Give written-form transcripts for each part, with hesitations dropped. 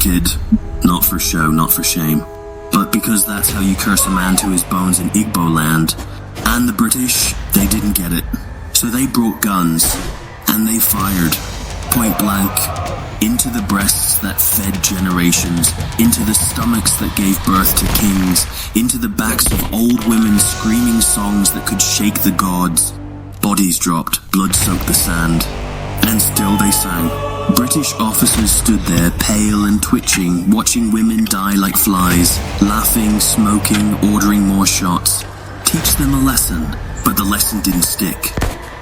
wicked, not for show, not for shame, but because that's how you curse a man to his bones in Igbo land. And the British, they didn't get it. So they brought guns, and they fired, point blank, into the breasts that fed generations, into the stomachs that gave birth to kings, into the backs of old women screaming songs that could shake the gods. Bodies dropped, blood soaked the sand, and still they sang. British officers stood there, pale and twitching, watching women die like flies, laughing, smoking, ordering more shots. Teach them a lesson, but the lesson didn't stick.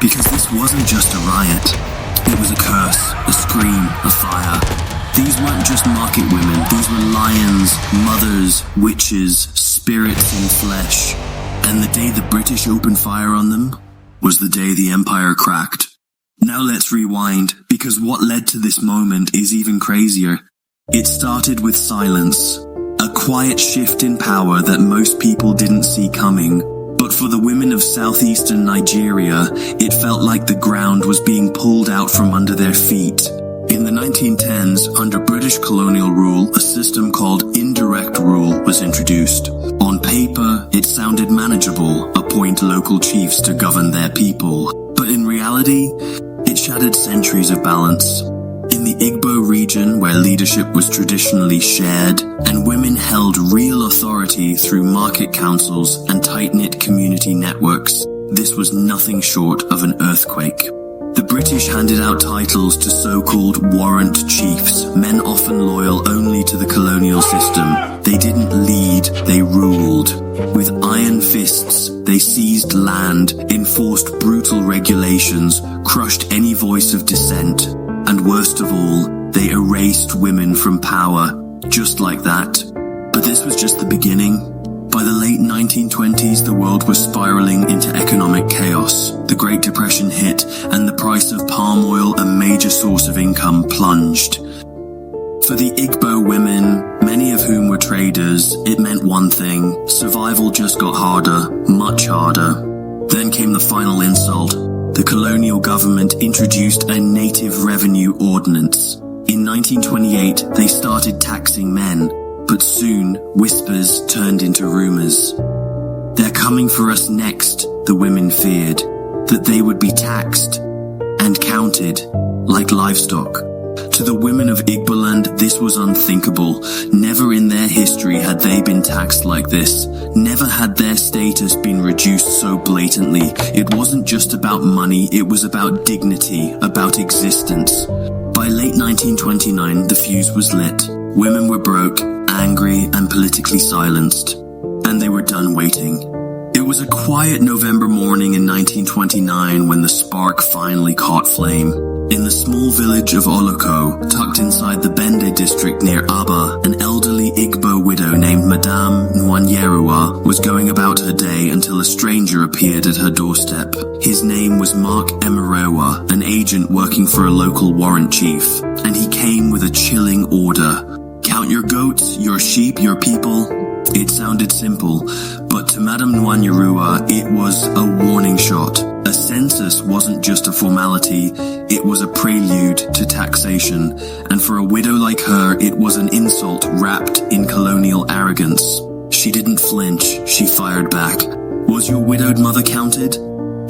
Because this wasn't just a riot. It was a curse, a scream, a fire. These weren't just market women, these were lions, mothers, witches, spirits in flesh. And the day the British opened fire on them was the day the empire cracked. Now let's rewind, because what led to this moment is even crazier. It started with silence, a quiet shift in power that most people didn't see coming. But for the women of southeastern Nigeria, it felt like the ground was being pulled out from under their feet. In the 1910s, under British colonial rule, a system called indirect rule was introduced. On paper, it sounded manageable, appoint local chiefs to govern their people. But in reality, it shattered centuries of balance. In the Igbo region, where leadership was traditionally shared, and women held real authority through market councils and tight-knit community networks, this was nothing short of an earthquake. The British handed out titles to so-called warrant chiefs, men often loyal only to the colonial system. They didn't lead, they ruled. With iron fists, they seized land, enforced brutal regulations, crushed any voice of dissent. And worst of all, they erased women from power, just like that. But this was just the beginning. By the late 1920s, the world was spiraling into economic chaos. The Great Depression hit, and the price of palm oil, a major source of income, plunged. For the Igbo women, many of whom were traders, it meant one thing: survival just got harder, much harder. Then came the final insult. The colonial government introduced a native revenue ordinance. In 1928, they started taxing men, but soon whispers turned into rumors. They're coming for us next, the women feared, that they would be taxed and counted like livestock. To the women of Igboland, this was unthinkable. Never in their history had they been taxed like this. Never had their status been reduced so blatantly. It wasn't just about money, it was about dignity, about existence. By late 1929, the fuse was lit. Women were broke, angry, and politically silenced. And they were done waiting. It was a quiet November morning in 1929 when the spark finally caught flame. In the small village of Oloko, tucked inside the Bende district near Aba, an elderly Igbo widow named Madame Nwanyeruwa was going about her day until a stranger appeared at her doorstep. His name was Mark Emerewa, an agent working for a local warrant chief, and he came with a chilling order. Count your goats, your sheep, your people. It sounded simple, but to Madame Nwanyeruwa, it was a warning shot. A census wasn't just a formality, it was a prelude to taxation, and for a widow like her, it was an insult wrapped in colonial arrogance. She didn't flinch, she fired back. Was your widowed mother counted?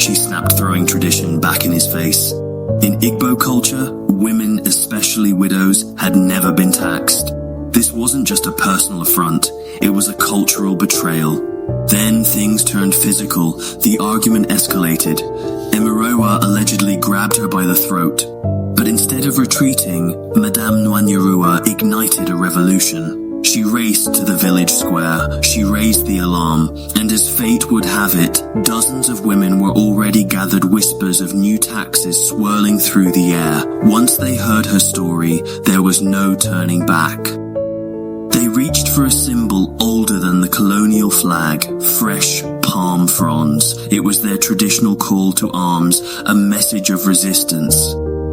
She snapped, throwing tradition back in his face. In Igbo culture, women, especially widows, had never been taxed. This wasn't just a personal affront, it was a cultural betrayal. Then things turned physical. The argument escalated. Emerewa allegedly grabbed her by the throat. But instead of retreating, Madame Nwanyeruwa ignited a revolution. She raced to the village square. She raised the alarm. And as fate would have it, dozens of women were already gathered, whispers of new taxes swirling through the air. Once they heard her story, there was no turning back. They reached for a symbol older than the colonial flag, fresh palm fronds. It was their traditional call to arms, a message of resistance.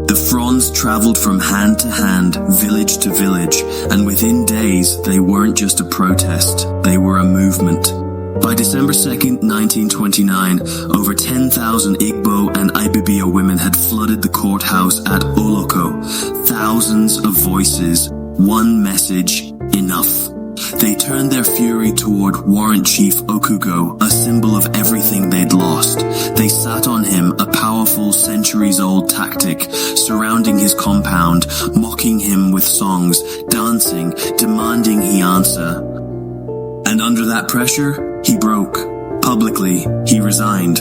The fronds traveled from hand to hand, village to village, and within days, they weren't just a protest, they were a movement. By December 2nd, 1929, over 10,000 Igbo and Ibibio women had flooded the courthouse at Oloko. Thousands of voices, one message: enough. They turned their fury toward Warrant Chief Okugo, a symbol of everything they'd lost. They sat on him, a powerful centuries-old tactic, surrounding his compound, mocking him with songs, dancing, demanding he answer. And under that pressure, he broke. Publicly, he resigned.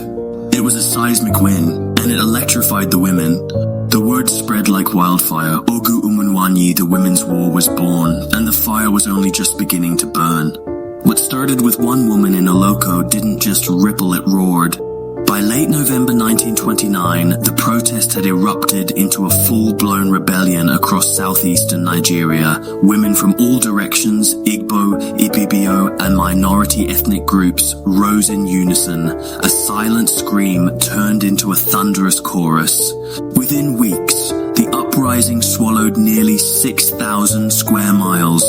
It was a seismic win, and it electrified the women. The word spread like wildfire. Ogu Umunwanyi, the women's war, was born, and the fire was only just beginning to burn. What started with one woman in a loco didn't just ripple, it roared. By late November 1929, the protest had erupted into a full-blown rebellion across southeastern Nigeria. Women from all directions, Igbo, Ibibio, and minority ethnic groups rose in unison. A silent scream turned into a thunderous chorus. Within weeks, the uprising swallowed nearly 6,000 square miles,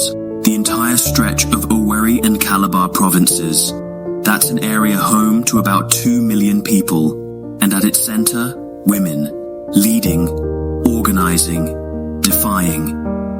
the entire stretch of Owerri and Calabar provinces. That's an area home to about 2 million people, and at its center, women, leading, organizing, defying.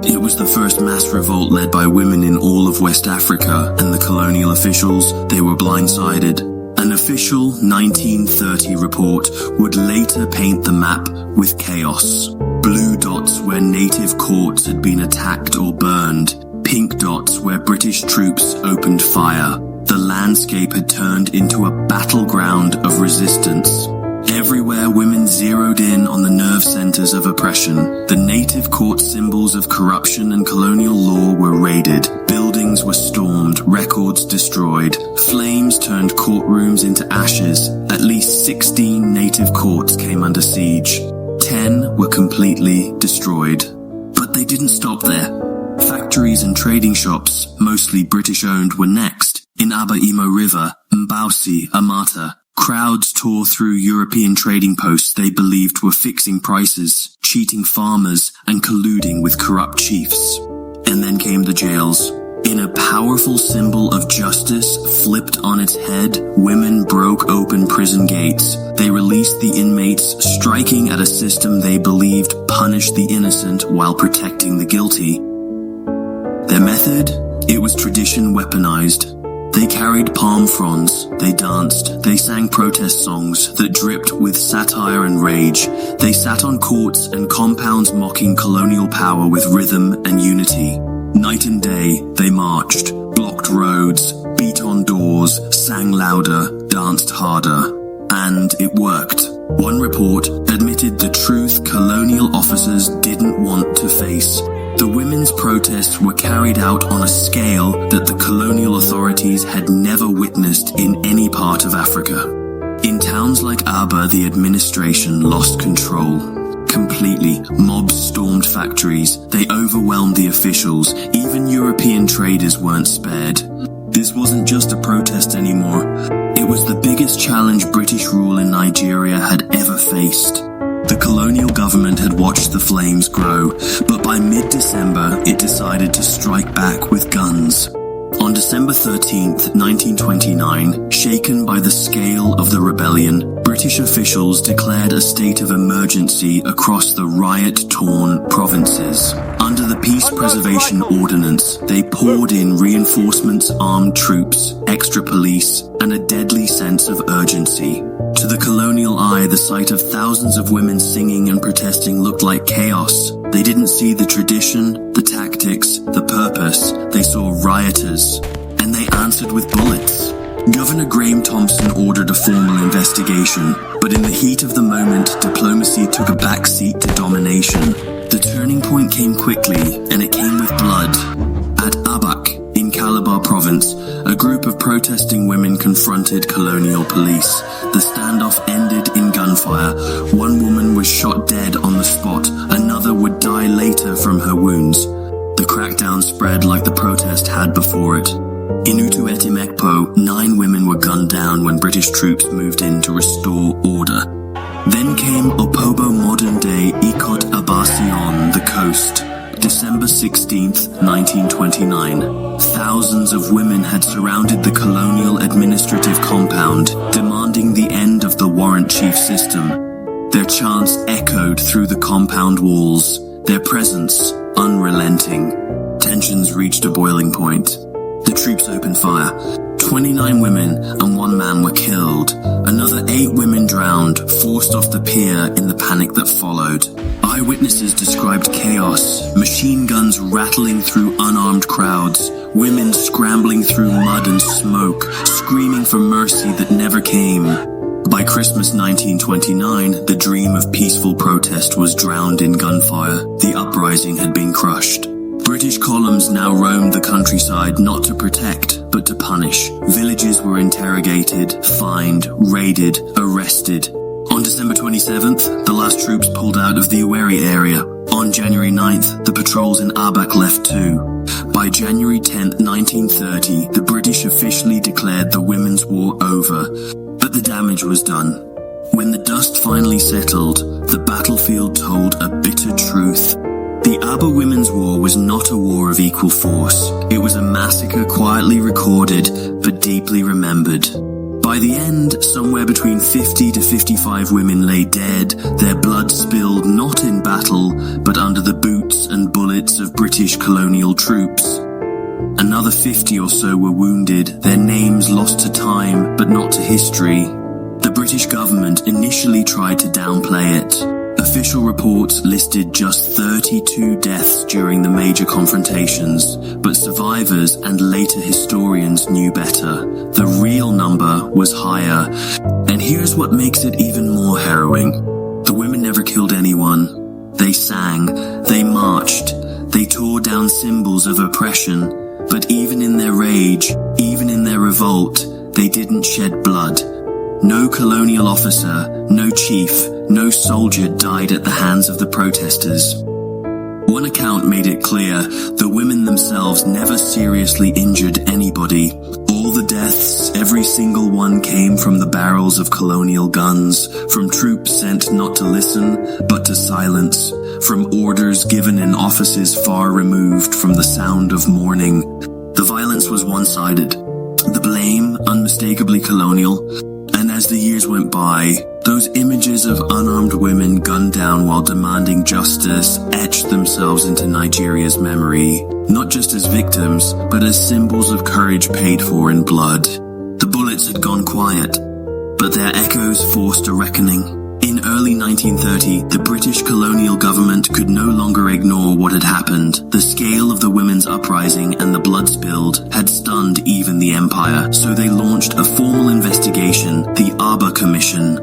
It was the first mass revolt led by women in all of West Africa, and the colonial officials, they were blindsided. An official 1930 report would later paint the map with chaos. Blue dots where native courts had been attacked or burned, pink dots where British troops opened fire. The landscape had turned into a battleground of resistance. Everywhere women zeroed in on the nerve centers of oppression. The native court symbols of corruption and colonial law were raided. Buildings were stormed, records destroyed. Flames turned courtrooms into ashes. At least 16 native courts came under siege. 10 were completely destroyed. But they didn't stop there. Factories and trading shops, mostly British-owned, were next. In Aba Imo River, Mbausi, Amata, crowds tore through European trading posts they believed were fixing prices, cheating farmers, and colluding with corrupt chiefs. And then came the jails. In a powerful symbol of justice flipped on its head, women broke open prison gates. They released the inmates, striking at a system they believed punished the innocent while protecting the guilty. Their method? It was tradition weaponized. They carried palm fronds, they danced, they sang protest songs that dripped with satire and rage. They sat on courts and compounds mocking colonial power with rhythm and unity. Night and day, they marched, blocked roads, beat on doors, sang louder, danced harder. And it worked. One report admitted the truth colonial officers didn't want to face. The women's protests were carried out on a scale that the colonial authorities had never witnessed in any part of Africa. In towns like Aba, the administration lost control. Completely. Mobs stormed factories. They overwhelmed the officials. Even European traders weren't spared. This wasn't just a protest anymore. It was the biggest challenge British rule in Nigeria had ever faced. The colonial government had watched the flames grow, but by mid-December, it decided to strike back with guns. On December 13th, 1929, shaken by the scale of the rebellion, British officials declared a state of emergency across the riot-torn provinces. Under the Peace Preservation Ordinance, they poured in reinforcements, armed troops, extra police, and a deadly sense of urgency. To the colonial eye, the sight of thousands of women singing and protesting looked like chaos. They didn't see the tradition, the tactics, the purpose. They saw rioters, and they answered with bullets. Governor Graham Thompson ordered a formal investigation, but in the heat of the moment, diplomacy took a backseat to domination. The turning point came quickly, and it came with blood. At Abak, in Calabar province, a group of protesting women confronted colonial police. The standoff ended in gunfire. One woman was shot dead on the spot. Another would die later from her wounds. The crackdown spread like the protest had before it. In Utu Etimekpo, 9 women were gunned down when British troops moved in to restore order. Then came Opobo modern-day Ikot Abasion, the coast. December 16th, 1929. Thousands of women had surrounded the colonial administrative compound, demanding the end of the warrant chief system. Their chants echoed through the compound walls, their presence unrelenting. Tensions reached a boiling point. The troops opened fire. 29 women and 1 man were killed. Another 8 women drowned, forced off the pier in the panic that followed. Eyewitnesses described chaos, machine guns rattling through unarmed crowds, women scrambling through mud and smoke, screaming for mercy that never came. By Christmas 1929, the dream of peaceful protest was drowned in gunfire. The uprising had been crushed. British columns now roamed the countryside not to protect, but to punish. Villages were interrogated, fined, raided, arrested. On December 27th, the last troops pulled out of the Owerri area. On January 9th, the patrols in Abak left too. By January 10th, 1930, the British officially declared the Women's War over, but the damage was done. When the dust finally settled, the battlefield told a bitter truth. The Aba Women's War was not a war of equal force. It was a massacre quietly recorded, but deeply remembered. By the end, somewhere between 50 to 55 women lay dead, their blood spilled not in battle, but under the boots and bullets of British colonial troops. Another 50 or so were wounded, their names lost to time, but not to history. The British government initially tried to downplay it. Official reports listed just 32 deaths during the major confrontations, but survivors and later historians knew better. The real number was higher, and here's what makes it even more harrowing. The women never killed anyone. They sang, they marched, they tore down symbols of oppression, but even in their rage, even in their revolt, they didn't shed blood. No colonial officer, no chief, no soldier died at the hands of the protesters. One account made it clear the women themselves never seriously injured anybody. All the deaths, every single one, came from the barrels of colonial guns, from troops sent not to listen, but to silence, from orders given in offices far removed from the sound of mourning. The violence was one-sided. The blame, unmistakably colonial. And as the years went by, those images of unarmed women gunned down while demanding justice etched themselves into Nigeria's memory, not just as victims, but as symbols of courage paid for in blood. The bullets had gone quiet, but their echoes forced a reckoning. In early 1930, the British colonial government could no longer ignore what had happened. The scale of the women's uprising and the blood spilled had stunned even the empire, so they launched a formal investigation, the Aba Commission.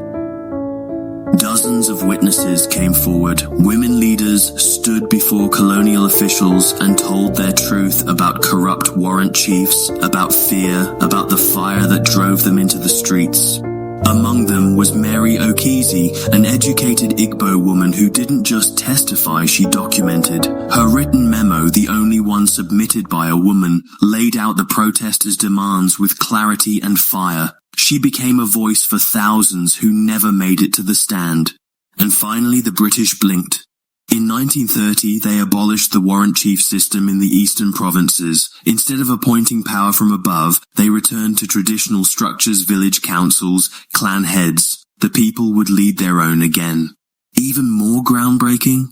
Dozens of witnesses came forward. Women leaders stood before colonial officials and told their truth about corrupt warrant chiefs, about fear, about the fire that drove them into the streets. Among them was Mary Okizi, an educated Igbo woman who didn't just testify, she documented. Her written memo, the only one submitted by a woman, laid out the protesters' demands with clarity and fire. She became a voice for thousands who never made it to the stand. And finally, the British blinked. In 1930, they abolished the warrant chief system in the eastern provinces. Instead of appointing power from above, they returned to traditional structures, village councils, clan heads. The people would lead their own again. Even more groundbreaking?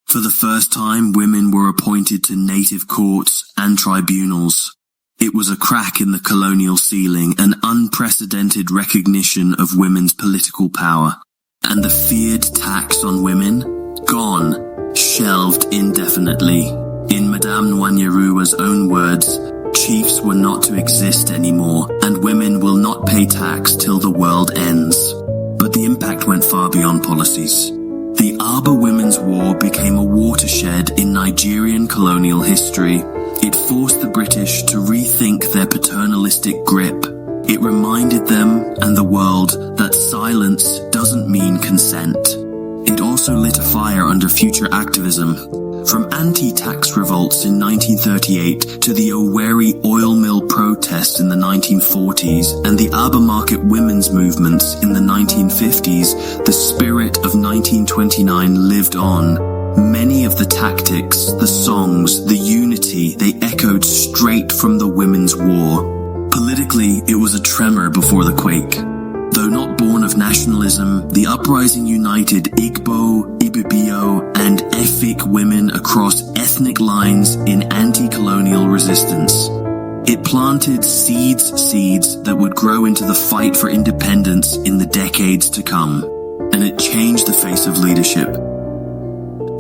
For the first time, women were appointed to native courts and tribunals. It was a crack in the colonial ceiling, an unprecedented recognition of women's political power. And the feared tax on women? Gone, shelved indefinitely. In Madame Nwanyeruwa's own words, chiefs were not to exist anymore, and women will not pay tax till the world ends. But the impact went far beyond policies. The Aba Women's War became a watershed in Nigerian colonial history. It forced the British to rethink their paternalistic grip. It reminded them and the world that silence doesn't mean consent. It also lit a fire under future activism. From anti-tax revolts in 1938 to the Owerri oil mill protests in the 1940s and the Aba market women's movements in the 1950s, the spirit of 1929 lived on. Many of the tactics, the songs, the unity, they echoed straight from the Women's War. Politically, it was a tremor before the quake. Though not born of nationalism, the uprising united Igbo, Ibibio, and Efe unpick women across ethnic lines in anti-colonial resistance. It planted seeds that would grow into the fight for independence in the decades to come, and it changed the face of leadership.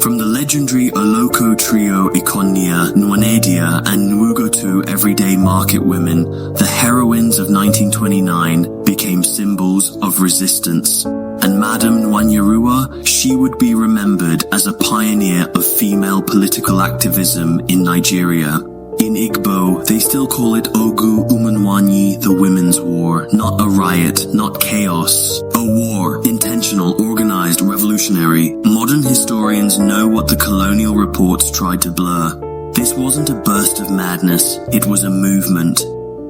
From the legendary Oloko trio Ikonia, Nwanyeruwa, and Nwugotu everyday market women, the heroines of 1929 became symbols of resistance. And Madam Nwanyeruwa, she would be remembered as a pioneer of female political activism in Nigeria. In Igbo, they still call it Ogu Umunwanyi, the Women's War, not a riot, not chaos. A war, intentional, organized, revolutionary. Modern historians know what the colonial reports tried to blur. This wasn't a burst of madness, it was a movement.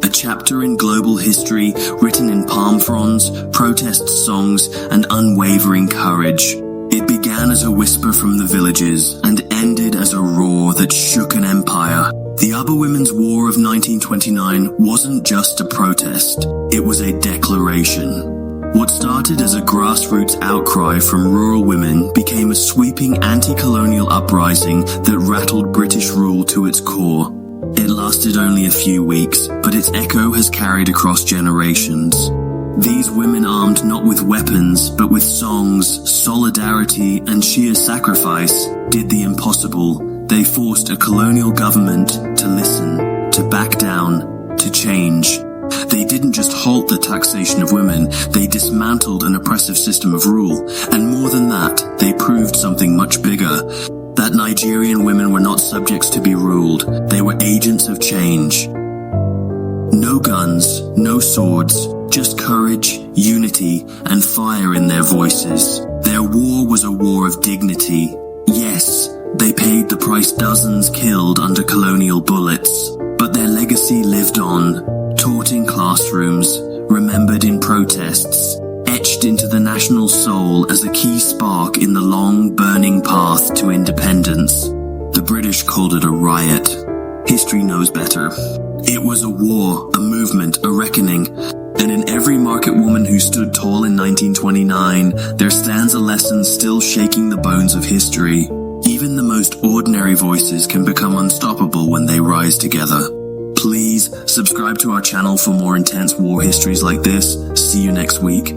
A chapter in global history written in palm fronds, protest songs, and unwavering courage. It began as a whisper from the villages and ended as a roar that shook an empire. The Aba Women's War of 1929 wasn't just a protest, it was a declaration. What started as a grassroots outcry from rural women became a sweeping anti-colonial uprising that rattled British rule to its core. It lasted only a few weeks, but its echo has carried across generations. These women armed not with weapons, but with songs, solidarity, and sheer sacrifice, did the impossible. They forced a colonial government to listen, to back down, to change. They didn't just halt the taxation of women, they dismantled an oppressive system of rule. And more than that, they proved something much bigger. That Nigerian women were not subjects to be ruled, they were agents of change. No guns, no swords, just courage, unity, and fire in their voices. Their war was a war of dignity. Yes, they paid the price, dozens killed under colonial bullets, but their legacy lived on, taught in classrooms, remembered in protests, etched into the national soul as a key spark in the long, burning path to independence. The British called it a riot. History knows better. It was a war, a movement, a reckoning. And in every market woman who stood tall in 1929, there stands a lesson still shaking the bones of history. Even the most ordinary voices can become unstoppable when they rise together. Please subscribe to our channel for more intense war histories like this. See you next week.